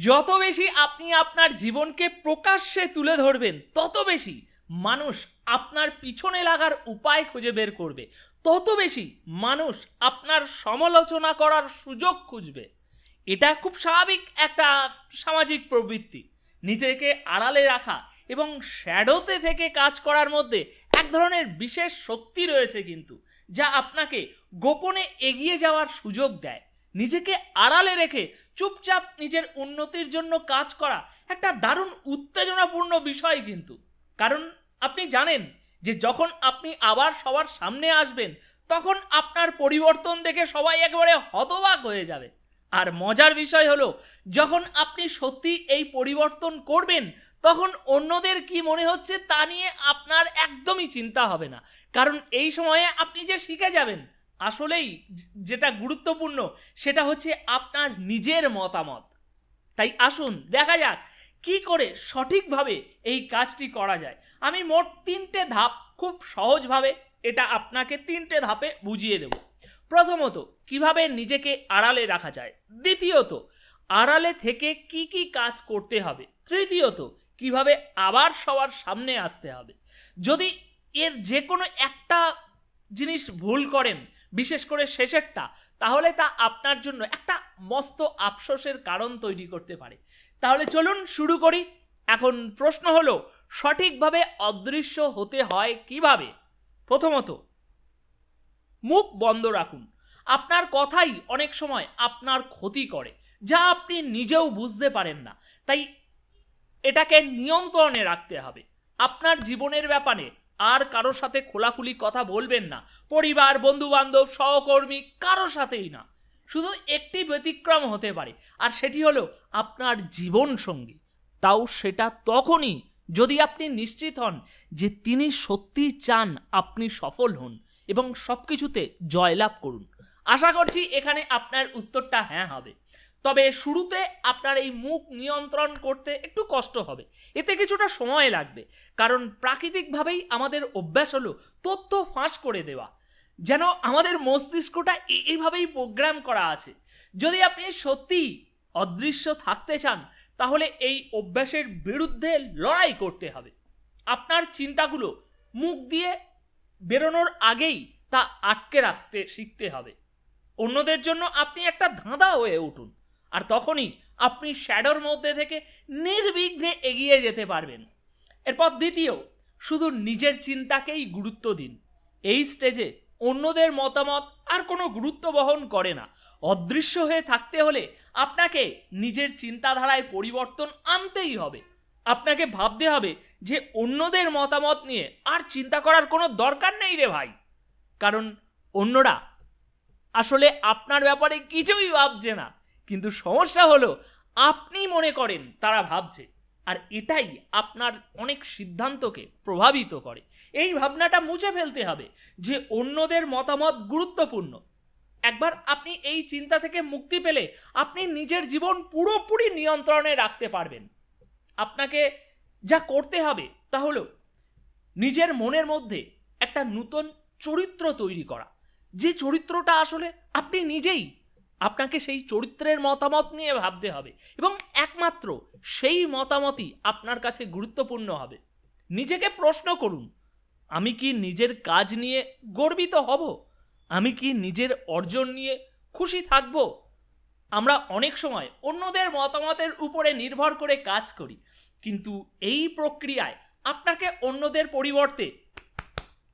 যত বেশি আপনি আপনার জীবনকে প্রকাশ্যে তুলে ধরবেন, তত বেশি মানুষ আপনার পিছনে লাগার উপায় খুঁজে বের করবে, তত বেশি মানুষ আপনার সমালোচনা করার সুযোগ খুঁজবে। এটা খুব স্বাভাবিক একটা সামাজিক প্রবৃত্তি। নিজেকে আড়ালে রাখা এবং শ্যাডোতে থেকে কাজ করার মধ্যে এক ধরনের বিশেষ শক্তি রয়েছে কিন্তু, যা আপনাকে গোপনে এগিয়ে যাওয়ার সুযোগ দেয়। নিজেকে আড়ালে রেখে চুপচাপ নিজের উন্নতির জন্য কাজ করা একটা দারুণ উত্তেজনাপূর্ণ বিষয় কিন্তু। কারণ আপনি জানেন যে যখন আপনি আবার সবার সামনে আসবেন, তখন আপনার পরিবর্তন দেখে সবাই একেবারে হতবাক হয়ে যাবে। আর মজার বিষয় হলো, যখন আপনি সত্যি এই পরিবর্তন করবেন, তখন অন্যদের কি মনে হচ্ছে তা নিয়ে আপনার একদমই চিন্তা হবে না। কারণ এই সময়ে আপনি যে শিখে যাবেন, আসলেই যেটা গুরুত্বপূর্ণ সেটা হচ্ছে আপনার নিজের মতামত। তাই আসুন দেখা যাক কি করে সঠিকভাবে এই কাজটি করা যায়। আমি মোট 3টে ধাপ খুব সহজভাবে এটা আপনাকে 3টে ধাপে বুঝিয়ে দেব। প্রথমত, কিভাবে নিজেকে আড়ালে রাখা যায়। দ্বিতীয়ত, আড়ালে থেকে কি কি কাজ করতে হবে। তৃতীয়ত, কিভাবে আবার সবার সামনে আসতে হবে। যদি এর যে কোনো একটা জিনিস ভুল করেন, বিশেষ করে শেষেরটা, তাহলে তা আপনার জন্য একটা মস্ত আফসোসের কারণ তৈরি করতে পারে। তাহলে চলুন শুরু করি। এখন প্রশ্ন হলো, সঠিকভাবে অদৃশ্য হতে হয় কিভাবে। প্রথমত, মুখ বন্ধ রাখুন। আপনার কথাই অনেক সময় আপনার ক্ষতি করে, যা আপনি নিজেও বুঝতে পারেন না। তাই এটাকে নিয়ন্ত্রণে রাখতে হবে। আপনার জীবনের ব্যাপারে আর কারোর সাথে খোলাখুলি কথা বলবেন না। পরিবার, বন্ধু বান্ধব, সহকর্মী, কারোর সাথেই না। শুধু একটি ব্যতিক্রম হতে পারে, আর সেটি হলো আপনার জীবন সঙ্গী। তাও সেটা তখনই যদি আপনি নিশ্চিত হন যে তিনি সত্যি চান আপনি সফল হন এবং সব কিছুতে জয়লাভ করুন। আশা করছি এখানে আপনার উত্তরটা হ্যাঁ হবে। তবে শুরুতে আপনার এই মুখ নিয়ন্ত্রণ করতে একটু কষ্ট হবে, এতে কিছুটা সময় লাগবে। কারণ প্রাকৃতিকভাবেই আমাদের অভ্যাস হলো তথ্য ফাঁস করে দেওয়া। যেন আমাদের মস্তিষ্কটা এইভাবেই প্রোগ্রাম করা আছে। যদি আপনি সত্যিই অদৃশ্য থাকতে চান, তাহলে এই অভ্যাসের বিরুদ্ধে লড়াই করতে হবে। আপনার চিন্তাগুলো মুখ দিয়ে বেরোনোর আগেই তা আটকে রাখতে শিখতে হবে। অন্যদের জন্য আপনি একটা ধাঁধা হয়ে উঠুন, আর তখনই আপনি শ্যাডোর মধ্যে থেকে নির্বিঘ্নে এগিয়ে যেতে পারবেন। এরপর দ্বিতীয়, শুধু নিজের চিন্তাকেই গুরুত্ব দিন। এই স্টেজে অন্যদের মতামত আর কোনো গুরুত্ব বহন করে না। অদৃশ্য হয়ে থাকতে হলে আপনাকে নিজের চিন্তাধারায় পরিবর্তন আনতেই হবে। আপনাকে ভাবতে হবে যে অন্যদের মতামত নিয়ে আর চিন্তা করার কোনো দরকার নেই রে ভাই। কারণ অন্যরা আসলে আপনার ব্যাপারে কিছুই ভাবছে না, কিন্তু সমস্যা হলো আপনি মনে করেন তারা ভাবছে, আর এটাই আপনার অনেক সিদ্ধান্তকে প্রভাবিত করে। এই ভাবনাটা মুছে ফেলতে হবে যে অন্যদের মতামত গুরুত্বপূর্ণ। একবার আপনি এই চিন্তা থেকে মুক্তি পেলে আপনি নিজের জীবন পুরোপুরি নিয়ন্ত্রণে রাখতে পারবেন। আপনাকে যা করতে হবে তা হলো নিজের মনের মধ্যে একটা নতুন চরিত্র তৈরি করা, যে চরিত্রটা আসলে আপনি নিজেই। আপনাকে সেই চরিত্রের মতামত নিয়ে ভাবতে হবে এবং একমাত্র সেই মতামতই আপনার কাছে গুরুত্বপূর্ণ হবে। নিজেকে প্রশ্ন করুন, আমি কি নিজের কাজ নিয়ে গর্বিত হব? আমি কি নিজের অর্জন নিয়ে খুশি থাকব? আমরা অনেক সময় অন্যদের মতামতের উপরে নির্ভর করে কাজ করি, কিন্তু এই প্রক্রিয়ায় আপনাকে অন্যদের পরিবর্তে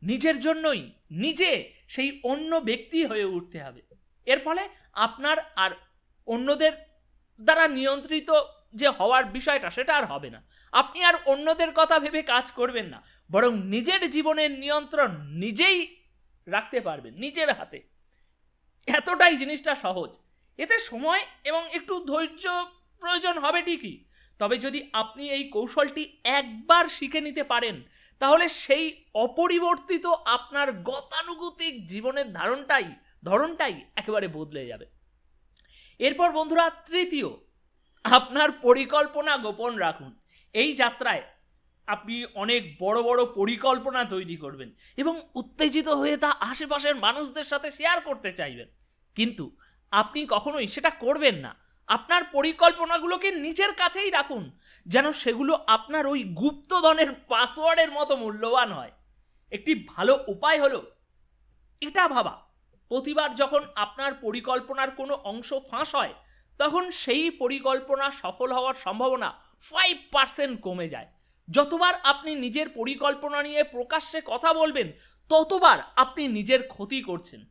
নিজের জন্যই নিজে সেই অন্য ব্যক্তি হয়ে উঠতে হবে। এর ফলে আপনার আর অন্যদের দ্বারা নিয়ন্ত্রিত যে হওয়ার বিষয়টা সেটা আর হবে না। আপনি আর অন্যদের কথা ভেবে কাজ করবেন না, বরং নিজের জীবনের নিয়ন্ত্রণ নিজেই রাখতে পারবেন নিজের হাতে। এতটাই জিনিসটা সহজ। এতে সময় এবং একটু ধৈর্য প্রয়োজন হবে ঠিকই, তবে যদি আপনি এই কৌশলটি একবার শিখে নিতে পারেন, তাহলে সেই অপরিবর্তিত আপনার গতানুগতিক জীবনের ধরনটাই একেবারে বদলে যাবে। এরপর বন্ধুরা, তৃতীয়, আপনার পরিকল্পনা গোপন রাখুন। এই যাত্রায় আপনি অনেক বড় বড় পরিকল্পনা তৈরি করবেন এবং উত্তেজিত হয়ে তা আশেপাশের মানুষদের সাথে শেয়ার করতে চাইবেন, কিন্তু আপনি কখনোই সেটা করবেন না। আপনার পরিকল্পনাগুলোকে নিজের কাছেই রাখুন, যেন সেগুলো আপনার ওই গুপ্তধনের পাসওয়ার্ডের মতো মূল্যবান হয়। একটি ভালো উপায় হলো এটা ভাবা, প্রতিবার যখন আপনার পরিকল্পনার কোনো অংশ ফাঁস হয়, তখন সেই পরিকল্পনা সফল হওয়ার সম্ভাবনা 5% কমে যায়। যতবার আপনি নিজের পরিকল্পনা নিয়ে প্রকাশ্যে কথা বলবেন, ততবার আপনি নিজের ক্ষতি করছেন,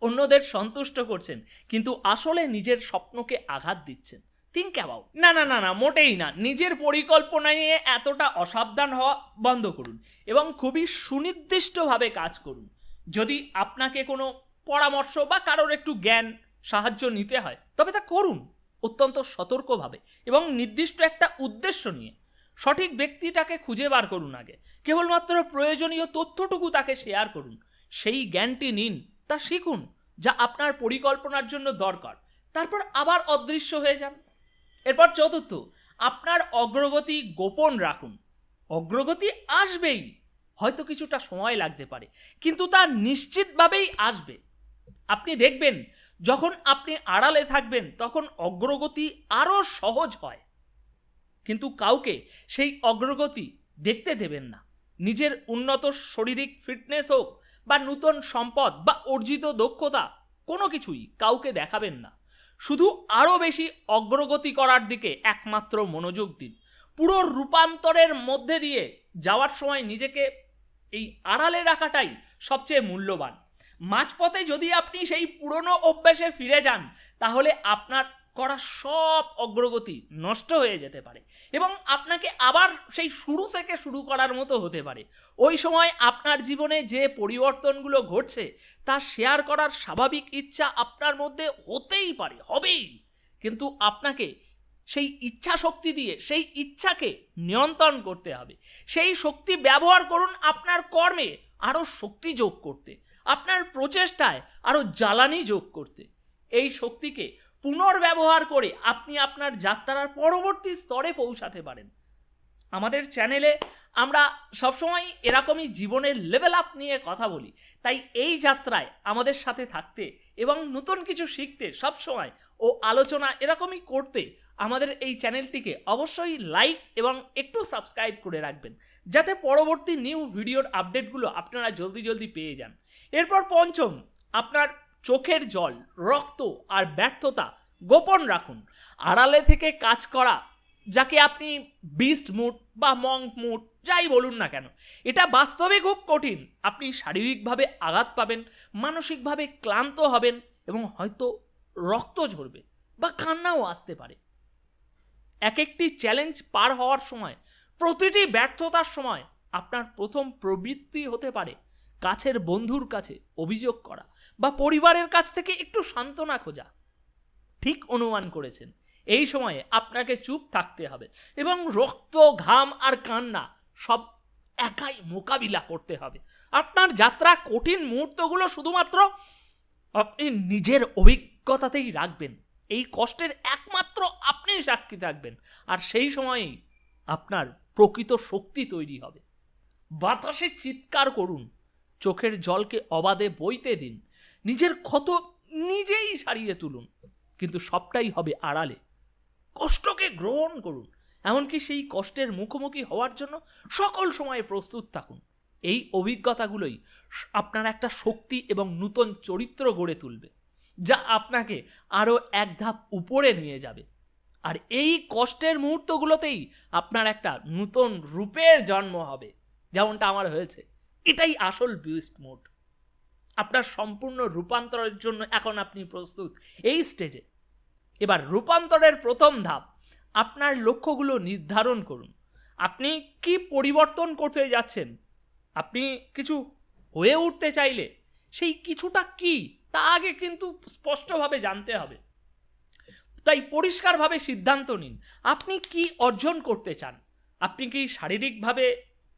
অন্যদের সন্তুষ্ট করছেন, কিন্তু আসলে নিজের স্বপ্নকে আঘাত দিচ্ছেন। Think about. না না না না, মোটেই না। নিজের পরিকল্পনা নিয়ে এতটা অসাবধান হওয়া বন্ধ করুন এবং খুবই সুনির্দিষ্টভাবে কাজ করুন। যদি আপনাকে কোনো পরামর্শ বা কারোর একটু জ্ঞান সাহায্য নিতে হয়, তবে তা করুন অত্যন্ত সতর্কভাবে এবং নির্দিষ্ট একটা উদ্দেশ্য নিয়ে। সঠিক ব্যক্তিটাকে খুঁজে বার করুন আগে, কেবলমাত্র প্রয়োজনীয় তথ্যটুকু তাকে শেয়ার করুন, সেই জ্ঞানটি নিন, তা শিখুন যা আপনার পরিকল্পনার জন্য দরকার, তারপর আবার অদৃশ্য হয়ে যান। এরপর চতুর্থ, আপনার অগ্রগতি গোপন রাখুন। অগ্রগতি আসবেই, হয়তো কিছুটা সময় লাগতে পারে, কিন্তু তা নিশ্চিতভাবেই আসবে। আপনি দেখবেন যখন আপনি আড়ালে থাকবেন তখন অগ্রগতি আরও সহজ হয়, কিন্তু কাউকে সেই অগ্রগতি দেখতে দেবেন না। নিজের উন্নত শারীরিক ফিটনেস হোক বা নতুন সম্পদ বা অর্জিত দক্ষতা, কোনো কিছুই কাউকে দেখাবেন না। শুধু আরও বেশি অগ্রগতি করার দিকে একমাত্র মনোযোগ দিন। পুরো রূপান্তরের মধ্যে দিয়ে যাওয়ার সময় নিজেকে এই আড়ালে রাখাটাই সবচেয়ে মূল্যবান। মাঝপথে যদি আপনি সেই পুরনো অভ্যাসে ফিরে যান, তাহলে আপনার করা সব অগ্রগতি নষ্ট হয়ে যেতে পারে এবং আপনাকে আবার সেই শুরু থেকে শুরু করার মতো হতে পারে। ওই সময় আপনার জীবনে যে পরিবর্তনগুলো ঘটছে তা শেয়ার করার স্বাভাবিক ইচ্ছা আপনার মধ্যে হতেই পারে, হবেই, কিন্তু আপনাকে সেই ইচ্ছা শক্তি দিয়ে সেই ইচ্ছাকে নিয়ন্ত্রণ করতে হবে। সেই শক্তি ব্যবহার করুন আপনার কর্মে আরও শক্তি যোগ করতে, আপনার প্রচেষ্টায় আরও জ্বালানি যোগ করতে। এই শক্তিকে পুনর্ব্যবহার করে আপনি আপনার যাত্রার পরবর্তী স্তরে পৌঁছাতে পারেন। আমাদের চ্যানেলে আমরা সবসময় এরকমই জীবনের লেভেল আপ নিয়ে কথা বলি, তাই এই যাত্রায় আমাদের সাথে থাকতে এবং নতুন কিছু শিখতে সবসময় ও আলোচনা এরকমই করতে আমাদের এই চ্যানেলটিকে অবশ্যই লাইক এবং একটু সাবস্ক্রাইব করে রাখবেন, যাতে পরবর্তী নিউ ভিডিওর আপডেটগুলো আপনারা জলদি জলদি পেয়ে যান। এরপর পঞ্চম, আপনার চোখের জল, রক্ত আর ব্যর্থতা গোপন রাখুন। আড়ালে থেকে কাজ করা, যাকে আপনি বিস্ট মুড বা মঙ্ক মুড যাই বলুন না কেন, এটা বাস্তবে খুব কঠিন। আপনি শারীরিকভাবে আঘাত পাবেন, মানসিকভাবে ক্লান্ত হবেন এবং হয়তো রক্ত ঝরবে বা কান্নাও আসতে পারে। এক একটি চ্যালেঞ্জ পার হওয়ার সময়, প্রতিটি ব্যর্থতার সময় আপনার প্রথম প্রবৃত্তি হতে পারে কাছের বন্ধুর কাছে অভিযোগ করা বা পরিবারের কাছ থেকে একটু সান্ত্বনা খোঁজা। ঠিক অনুমান করেছেন, এই সময়ে আপনাকে চুপ থাকতে হবে এবং রক্ত, ঘাম আর কান্না সব একাই মোকাবিলা করতে হবে। আপনার যাত্রা কঠিন মুহূর্তগুলো শুধুমাত্র আপনি নিজের অভিজ্ঞতাতেই রাখবেন। এই কষ্টের একমাত্র আপনি সাক্ষী থাকবেন, আর সেই সময়েই আপনার প্রকৃত শক্তি তৈরি হবে। বাতাসে চিৎকার করুন, চোখের জলকে অবাধে বইতে দিন, নিজের ক্ষত নিজেই সারিয়ে তুলুন, কিন্তু সবটাই হবে আড়ালে। কষ্টকে গ্রহণ করুন, এমনকি সেই কষ্টের মুখোমুখি হওয়ার জন্য সকল সময়ে প্রস্তুত থাকুন। এই অভিজ্ঞতাগুলোই আপনার একটা শক্তি এবং নূতন চরিত্র গড়ে তুলবে, যা আপনাকে আরও এক ধাপ উপরে নিয়ে যাবে। আর এই কষ্টের মুহূর্তগুলোতেই আপনার একটা নূতন রূপের জন্ম হবে, যেমনটা আমার হয়েছে। এটাই আসল বিস্ট মোড। আপনার সম্পূর্ণ রূপান্তরের জন্য এখন আপনি প্রস্তুত এই স্টেজে। এবার রূপান্তরের প্রথম ধাপ, আপনার লক্ষ্যগুলো নির্ধারণ করুন। আপনি কি পরিবর্তন করতে যাচ্ছেন? আপনি কিছু হয়ে উঠতে চাইলে সেই কিছুটা কি তা আগে কিন্তু স্পষ্টভাবে জানতে হবে। তাই পরিষ্কারভাবে সিদ্ধান্ত নিন, আপনি কি অর্জন করতে চান। আপনি কি শারীরিকভাবে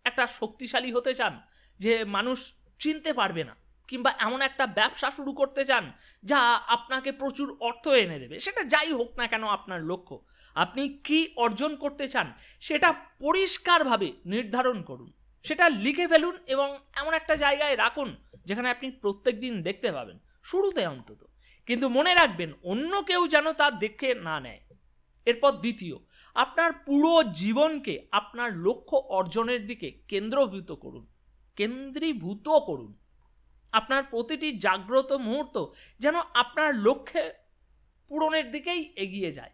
একটা শক্তিশালী হতে চান যে মানুষ চিনতে পারবে না, কিংবা এমন একটা ব্যবসা শুরু করতে চান যা আপনাকে প্রচুর অর্থ এনে দেবে? সেটা যাই হোক না কেন আপনার লক্ষ্য, আপনি কি অর্জন করতে চান সেটা পরিষ্কারভাবে নির্ধারণ করুন, সেটা লিখে ফেলুন এবং এমন একটা জায়গায় রাখুন যেখানে আপনি প্রত্যেক দিন দেখতে পাবেন, শুরুতে অন্তত। কিন্তু মনে রাখবেন অন্য কেউ যেন তা দেখে না নেয়। এরপর দ্বিতীয়, আপনার পুরো জীবনকে আপনার লক্ষ্য অর্জনের দিকে কেন্দ্রীভূত করুন। আপনার প্রতিটি জাগ্রত মুহূর্ত যেন আপনার লক্ষ্যে পূরণের দিকেই এগিয়ে যায়।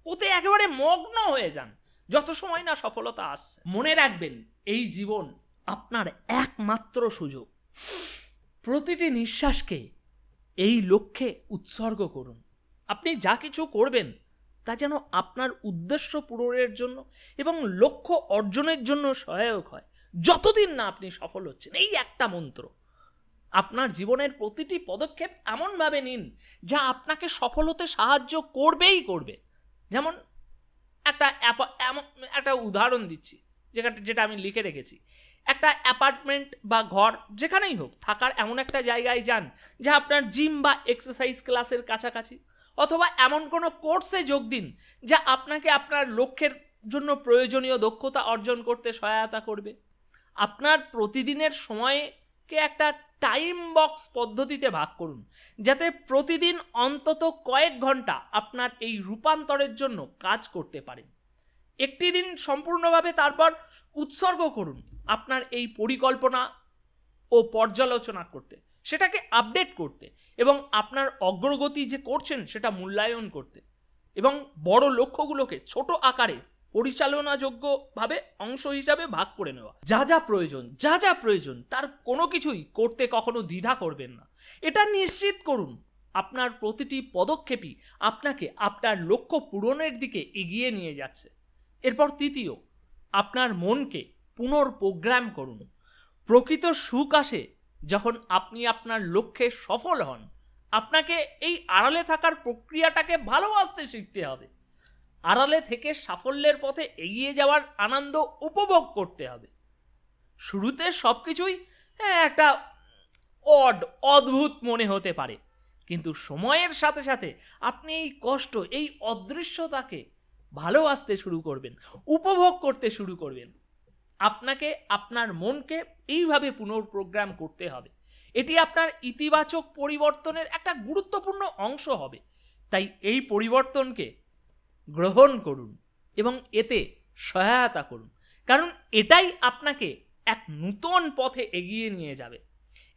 ওতে একেবারে মগ্ন হয়ে যান যত সময় না সফলতা আসছে। মনে রাখবেন এই জীবন আপনার একমাত্র সুযোগ। প্রতিটি নিঃশ্বাসকে এই লক্ষ্যে উৎসর্গ করুন। আপনি যা কিছু করবেন তা যেন আপনার উদ্দেশ্য পূরণের জন্য এবং লক্ষ্য অর্জনের জন্য সহায়ক হয়। যতদিন না আপনি সফল হচ্ছেন, এই একটা মন্ত্র। আপনার জীবনের প্রতিটি পদক্ষেপ এমনভাবে নিন যা আপনাকে সফল হতে সাহায্য করবেই করবে। যেমন একটা উদাহরণ দিচ্ছি, যেটা আমি লিখে রেখেছি। একটা অ্যাপার্টমেন্ট বা ঘর যেখানেই হোক, থাকার এমন একটা জায়গায় যান যা আপনার জিম বা এক্সারসাইজ ক্লাসের কাছাকাছি, অথবা এমন কোনো কোর্সে যোগ দিন যা আপনাকে আপনার লক্ষ্যের জন্য প্রয়োজনীয় দক্ষতা অর্জন করতে সহায়তা করবে। আপনার প্রতিদিনের সময়কে একটা টাইম বক্স পদ্ধতিতে ভাগ করুন, যাতে প্রতিদিন অন্তত কয়েক ঘন্টা আপনার এই রূপান্তরের জন্য কাজ করতে পারেন। একটি দিন সম্পূর্ণভাবে তারপর উৎসর্গ করুন আপনার এই পরিকল্পনা ও পর্যালোচনা করতে, সেটাকে আপডেট করতে এবং আপনার অগ্রগতি যে করছেন সেটা মূল্যায়ন করতে, এবং বড় লক্ষ্যগুলোকে ছোট আকারে পরিচালনাযোগ্যভাবে অংশ হিসাবে ভাগ করে নেওয়া। যা যা প্রয়োজন তার কোনো কিছুই করতে কখনো দ্বিধা করবেন না। এটা নিশ্চিত করুন আপনার প্রতিটি পদক্ষেপই আপনাকে আপনার লক্ষ্য পূরণের দিকে এগিয়ে নিয়ে যাচ্ছে। এরপর তৃতীয়, আপনার মনকে পুনর্প্রোগ্রাম করুন। প্রকৃত সুখ আসে যখন আপনি আপনার লক্ষ্যে সফল হন। আপনাকে এই আড়ালে থাকার প্রক্রিয়াটাকে ভালোবাসতে শিখতে হবে। আড়ালে থেকে সাফল্যের পথে এগিয়ে যাওয়ার আনন্দ উপভোগ করতে হবে। শুরুতে সব কিছুই একটা অদ্ভুত মনে হতে পারে, কিন্তু সময়ের সাথে সাথে আপনি এই কষ্ট, এই অদৃশ্যতাকে ভালোবাসতে শুরু করবেন, উপভোগ করতে শুরু করবেন। আপনাকে আপনার মনকে এইভাবে পুনর্প্রোগ্রাম করতে হবে। এটি আপনার ইতিবাচক পরিবর্তনের একটা গুরুত্বপূর্ণ অংশ হবে। তাই এই পরিবর্তনকে গ্রহণ করুন এবং এতে সহায়তা করুন, কারণ এটাই আপনাকে এক নূতন পথে এগিয়ে নিয়ে যাবে।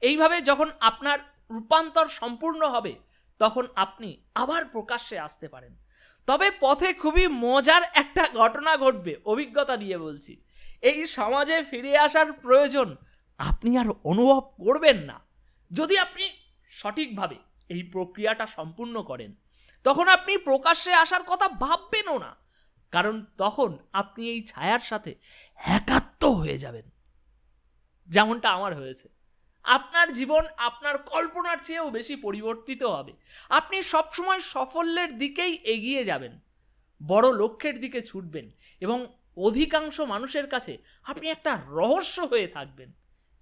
এইভাবে যখন আপনার রূপান্তর সম্পূর্ণ হবে তখন আপনি আবার প্রকাশ্যে আসতে পারেন। তবে পথে খুবই মজার একটা ঘটনা ঘটবে, অভিজ্ঞতা দিয়ে বলছি। এই সমাজে ফিরে আসার প্রয়োজন আপনি আর অনুভব করবেন না যদি আপনি সঠিকভাবে এই প্রক্রিয়াটা সম্পূর্ণ করেন। তখন আপনি প্রকাশ্যে আসার কথা ভাববেনও না, কারণ তখন আপনি এই ছায়ার সাথে একাত্ম হয়ে যাবেন, যেমনটা আমার হয়েছে। আপনার জীবন আপনার কল্পনার চেয়েও বেশি পরিবর্তিত হবে। আপনি সবসময় সাফল্যের দিকেই এগিয়ে যাবেন, বড় লক্ষ্যের দিকে ছুটবেন এবং অধিকাংশ মানুষের কাছে আপনি একটা রহস্য হয়ে থাকবেন।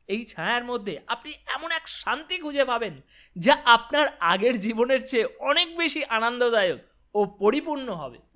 এই ছায়ার মধ্যে আপনি এমন এক শান্তি খুঁজে পাবেন যা আপনার আগের জীবনের চেয়ে অনেক বেশি আনন্দদায়ক ও পরিপূর্ণ হবে।